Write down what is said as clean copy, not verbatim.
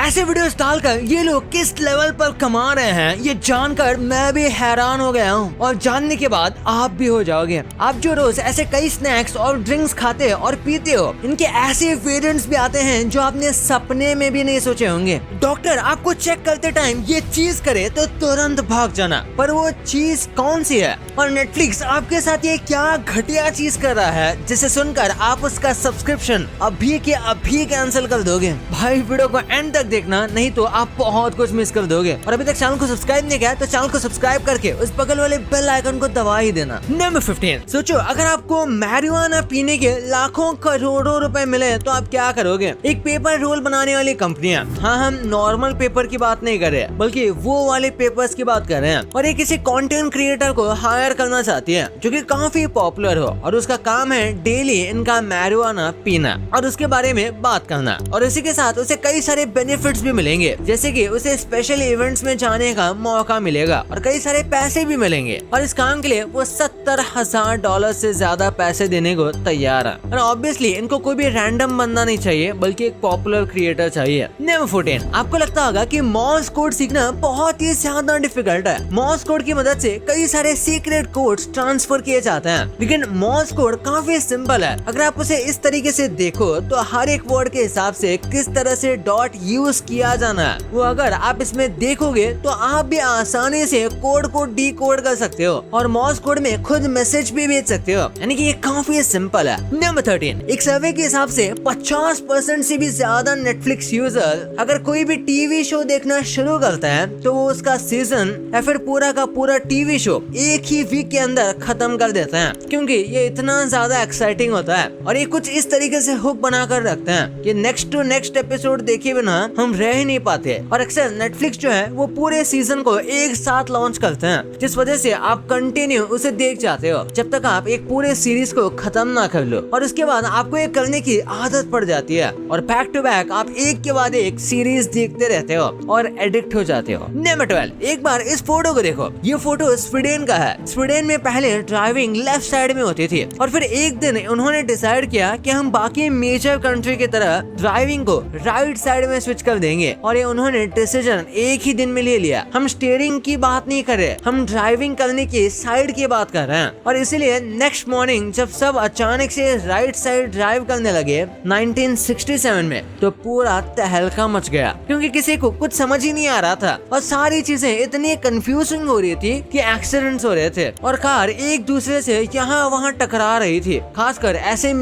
ऐसे वीडियोस डालकर ये लोग किस लेवल पर कमा रहे हैं ये जानकर मैं भी हैरान हो गया हूँ, और जानने के बाद आप भी हो जाओगे। आप जो रोज ऐसे कई स्नैक्स और ड्रिंक्स खाते और पीते हो, इनके ऐसे वेरिएंट्स भी आते हैं जो आपने सपने में भी नहीं सोचे होंगे। डॉक्टर आपको चेक करते टाइम ये चीज करे तो तुरंत भाग जाना, पर वो चीज कौन सी है? और नेटफ्लिक्स आपके साथ ये क्या घटिया चीज कर रहा है जिसे सुनकर आप उसका सब्सक्रिप्शन अभी के अभी कैंसिल कर दोगे। भाई वीडियो को एंड तक देखना, नहीं तो आप बहुत कुछ मिस कर दोगे। और अभी तक चैनल को सब्सक्राइब नहीं किया तो चैनल को सब्सक्राइब करके उस बगल वाले बेल आइकन को दबा ही देना। नंबर 15, सोचो अगर आपको मैरिजुआना पीने के लाखों करोड़ों रुपए मिले तो आप क्या करोगे? एक पेपर रोल बनाने वाली कंपनियां, हाँ हम नॉर्मल पेपर की बात नहीं कर रहे बल्कि वो वाले पेपर्स की बात कर रहे हैं, और एक किसी कंटेंट क्रिएटर को हायर करना चाहती है जो कि काफी पॉपुलर हो और उसका काम है डेली इनका मैरिजुआना पीना और उसके बारे में बात करना। और इसी के साथ उसे कई सारे बेनिफिट्स भी मिलेंगे, जैसे कि उसे स्पेशल इवेंट्स में जाने का मौका मिलेगा और कई सारे पैसे भी मिलेंगे। और इस काम के लिए वो $70,000 से ज्यादा पैसे देने को तैयार है। और ऑब्वियसली इनको कोई भी रैंडम बंदा नहीं चाहिए बल्कि एक पॉपुलर क्रिएटर चाहिए। नंबर 14, आपको लगता होगा कि मॉर्स कोड सीखना बहुत ही ज्यादा डिफिकल्ट है। मॉर्स कोड की मदद से कई सारे सीक्रेट कोड्स ट्रांसफर किए जाते हैं, लेकिन मॉर्स कोड काफी सिंपल है। अगर आप उसे इस तरीके से देखो तो हर एक वर्ड के हिसाब से किस तरह से डॉट यूज किया जाना है वो अगर आप इसमें देखोगे तो आप भी आसानी से कोड को डिकोड कर सकते हो और मॉर्स कोड में खुद मैसेज भी भेज सकते हो, यानी कि ये काफी सिंपल है। नंबर 13, एक सर्वे के हिसाब से 50% से भी ज्यादा नेटफ्लिक्स यूजर अगर कोई भी टीवी शो देखना शुरू करता है तो वो उसका सीजन या फिर पूरा का पूरा टीवी शो एक ही वीक के अंदर खत्म कर देते हैं, क्योंकि ये इतना ज्यादा एक्साइटिंग होता है और ये कुछ इस तरीके से हुक बना कर रखते हैं कि नेक्स्ट टू नेक्स्ट एपिसोड देखे बिना हम रह ही नहीं पाते। और अक्सर नेटफ्लिक्स जो है वो पूरे सीजन को एक साथ लॉन्च करते हैं, जिस वजह से आप कंटिन्यू उसे देख जाते हो जब तक आप एक पूरे सीरीज को खत्म ना कर लो, और उसके बाद आपको ये करने की आदत पड़ जाती है और बैक टू बैक आप एक के बाद एक सीरीज देखते रहते हो और एडिक्ट हो जाते हो। नंबर 12, एक बार इस फोटो को देखो, ये फोटो स्वीडन का है। स्वीडन में पहले ड्राइविंग लेफ्ट साइड में होती थी और फिर एक दिन उन्होंने डिसाइड किया कि हम बाकी मेजर कंट्री की तरह ड्राइविंग को राइट साइड में स्विच कर देंगे, और ये उन्होंने डिसीजन एक ही दिन में ले लिया। हम स्टीयरिंग की बात नहीं कर रहे, हम ड्राइविंग करने की साइड की बात कर रहे हैं। और इसीलिए नेक्स्ट मॉर्निंग जब सब अचानक से राइट साइड ड्राइव करने लगे 1967 में, तो पूरा तहलका मच गया, क्योंकि किसी को कुछ समझ ही नहीं आ रहा था और सारी चीजें इतनी कंफ्यूजिंग हो रही थी कि एक्सीडेंट्स हो रहे थे और कार एक दूसरे से यहाँ वहाँ टकरा रही थी, खासकर ऐसे